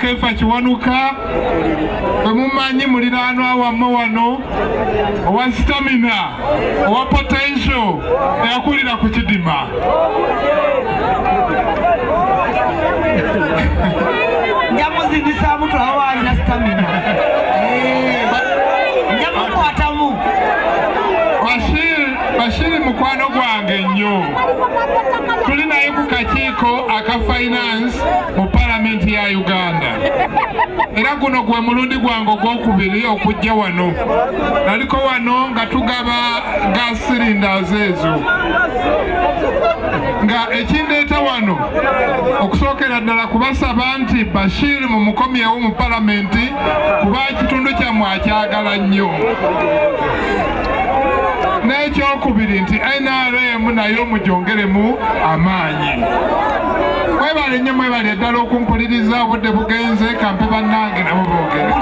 Kefa Kiwanuka mumanyi muliraanwa wammwe wano owa stamina owa potential eyakulira ku Kidima njamuzindisa mutwe awo alina stamina njamukwatamu Bashiri mukwano gwange nnyo tuli naye ku kakiiko aka finance mu palamenti ya Uganda era guno gwe mulundi gwange ogwokubiri okujja wano naliko wano nga tugaba gas cylinders ezo nga ekindeeta wano okusookera ddala kubasaba nti Bashir mumukomyewo mu palamenti kuba ekitundu kyammwe akyagala nnyo n'ekyokubiri nti NRM nayo mugyongeremu amaanyi mwebale nnyo mwebale ddala okumpuliriza obudde bugenze kampe bannange nabo boogere